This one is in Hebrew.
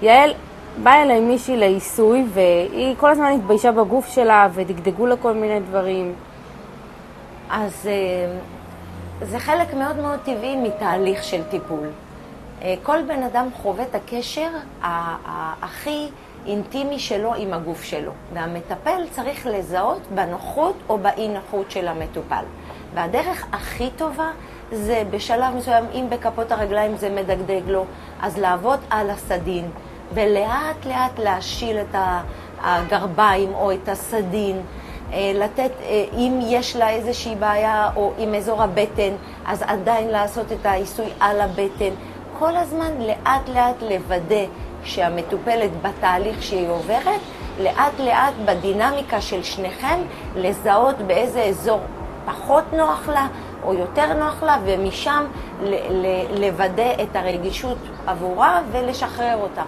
יעל, באה אליי מישהי לעיסוי, והיא כל הזמן התביישה בגוף שלה, ודגדגו לה כל מיני דברים. אז זה חלק מאוד מאוד טבעי מתהליך של טיפול. כל בן אדם חווה את הקשר הכי אינטימי שלו עם הגוף שלו, והמטפל צריך לזהות בנוחות או באי נוחות של המטופל. והדרך הכי טובה זה בשלב מסוים, אם בכפות הרגליים זה מדגדג לו, אז לעבוד על הסדין, ולאט לאט להשיל את הגרביים או את הסדין, לתת, אם יש לה איזושהי בעיה או עם אזור הבטן, אז עדיין לעשות את העיסוי על הבטן. כל הזמן לאט לאט לוודא שהמטופלת בתהליך שהיא עוברת, לאט לאט בדינמיקה של שניכם, לזהות באיזה אזור פחות נוח לה או יותר נוח לה, ומשם לוודא את הרגישות עבורה ולשחרר אותה.